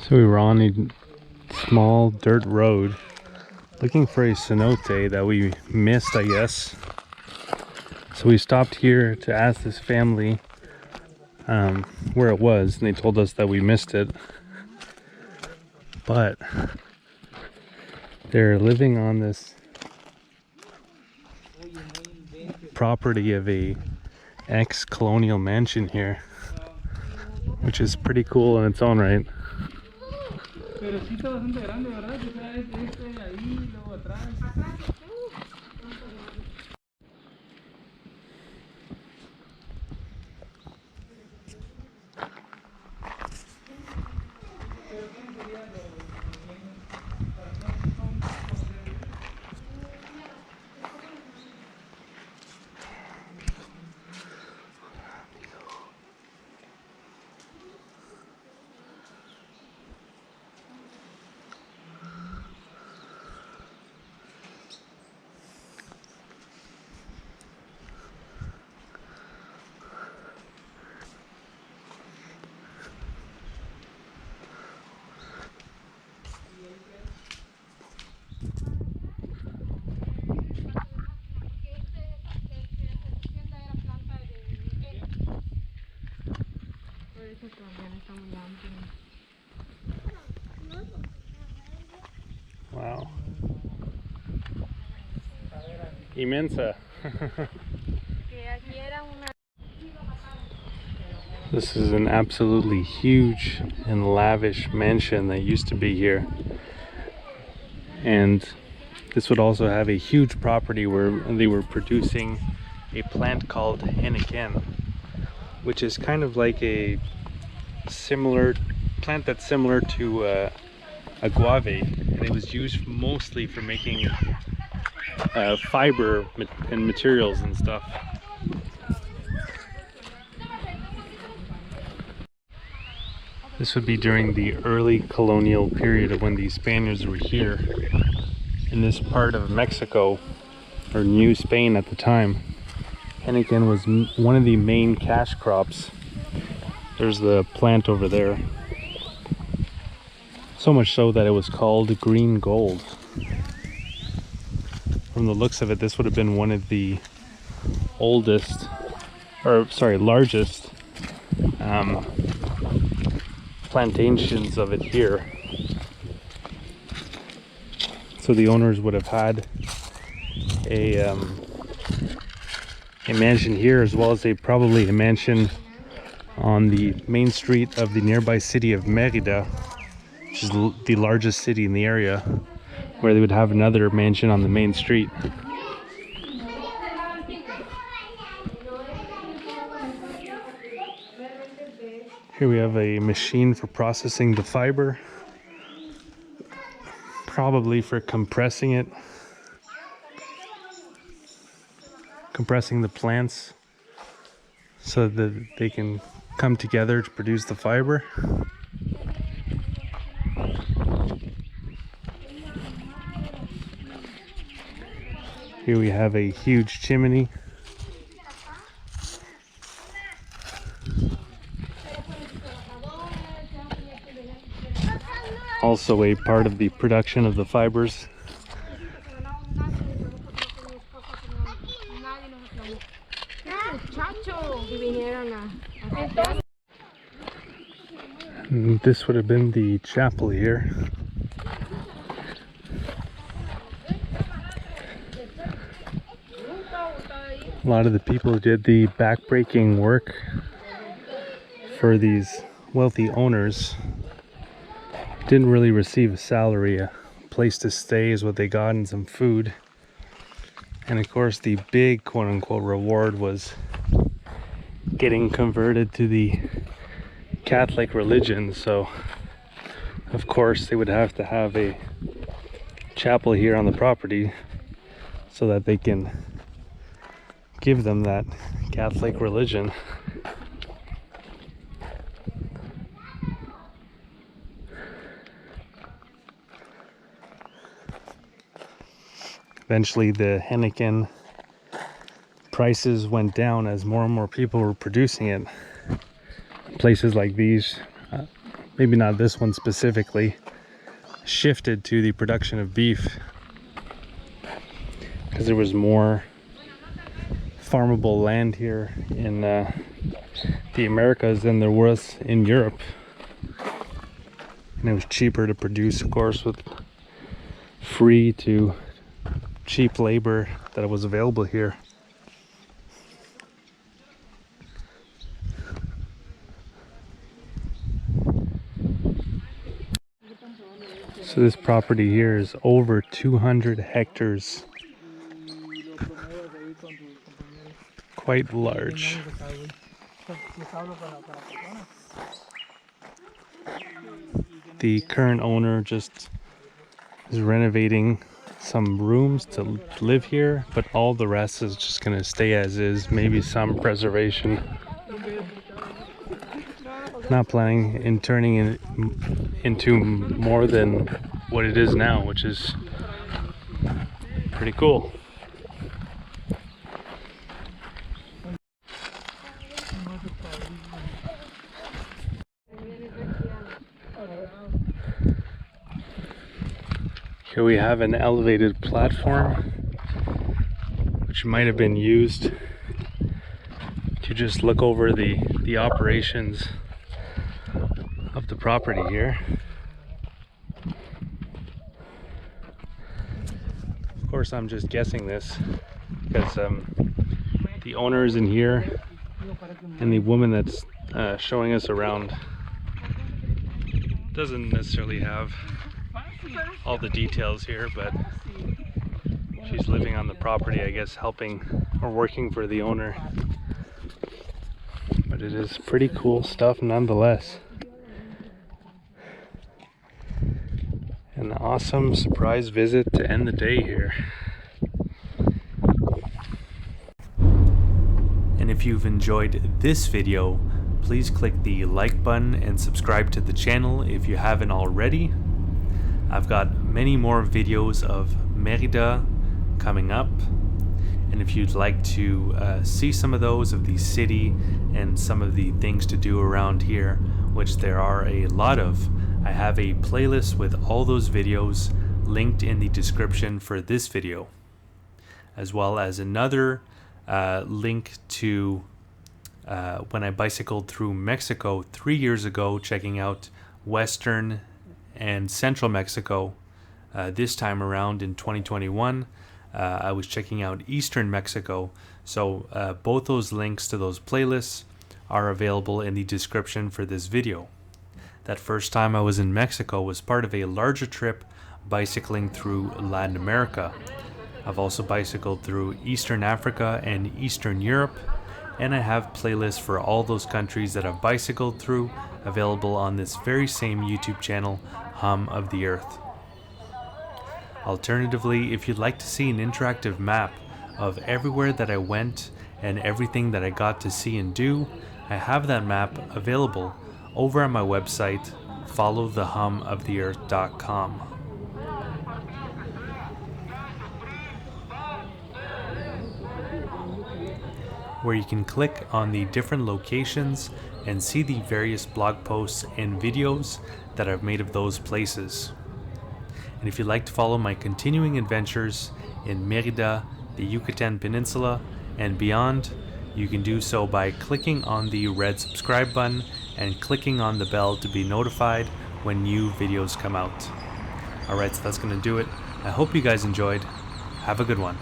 So we were on a small dirt road looking for a cenote that we missed, I guess. So we stopped here to ask this family where it was, and they told us that we missed it. But they're living on this property of a ex-colonial mansion here, which is pretty cool in its own right. Wow. Inmensa. This is an absolutely huge and lavish mansion that used to be here. And this would also have a huge property where they were producing a plant called henequen, which is kind of like a similar plant that's similar to agave, and it was used mostly for making fiber and materials and stuff. This would be during the early colonial period of when the Spaniards were here in this part of Mexico, or New Spain at the time. Henequen was one of the main cash crops. There's the plant over there. So much so that it was called green gold. From the looks of it, this would have been one of the largest plantations of it here. So the owners would have had a mansion here, as well as probably a mansion on the main street of the nearby city of Mérida, which is the largest city in the area, where they would have another mansion on the main street. Here we have a machine for processing the fiber, probably for compressing the plants so that they can come together to produce the fiber. Here we have a huge chimney. Also a part of the production of the fibers. And this would have been the chapel here. A lot of the people who did the backbreaking work for these wealthy owners didn't really receive a salary. A place to stay is what they got, and some food. And of course the big quote-unquote reward was getting converted to the Catholic religion. So of course they would have to have a chapel here on the property so that they can give them that Catholic religion. Eventually the henequen prices went down as more and more people were producing it. Places like these maybe not this one specifically, shifted to the production of beef because there was more farmable land here in the Americas than there was in Europe, and it was cheaper to produce, of course, with free to cheap labor that was available here. So this property here is over 200 hectares. Quite large. The current owner just is renovating some rooms to live here, but all the rest is just going to stay as is, maybe some preservation. Not planning in turning it into more than what it is now, which is pretty cool. Here we have an elevated platform which might have been used to just look over the operations of the property here. Of course, I'm just guessing this because the owner is in here and the woman that's showing us around doesn't necessarily have all the details here, but she's living on the property, I guess, helping or working for the owner. But it is pretty cool stuff nonetheless. An awesome surprise visit to end the day here. And if you've enjoyed this video, please click the like button and subscribe to the channel if you haven't already. I've got many more videos of Mérida coming up, and if you'd like to see some of those, of the city and some of the things to do around here, which there are a lot of, I have a playlist with all those videos linked in the description for this video, as well as another link to when I bicycled through Mexico 3 years ago, checking out western and central Mexico. This time around in 2021, I was checking out eastern Mexico. So both those links to those playlists are available in the description for this video. That first time I was in Mexico was part of a larger trip bicycling through Latin America. I've also bicycled through Eastern Africa and Eastern Europe, and I have playlists for all those countries that I've bicycled through available on this very same YouTube channel, Hum of the Earth. Alternatively, if you'd like to see an interactive map of everywhere that I went and everything that I got to see and do, I have that map available over on my website, followthehumoftheearth.com. Where you can click on the different locations and see the various blog posts and videos that I've made of those places. And if you'd like to follow my continuing adventures in Mérida, the Yucatan Peninsula, and beyond, you can do so by clicking on the red subscribe button and clicking on the bell to be notified when new videos come out. Alright, so that's going to do it. I hope you guys enjoyed. Have a good one.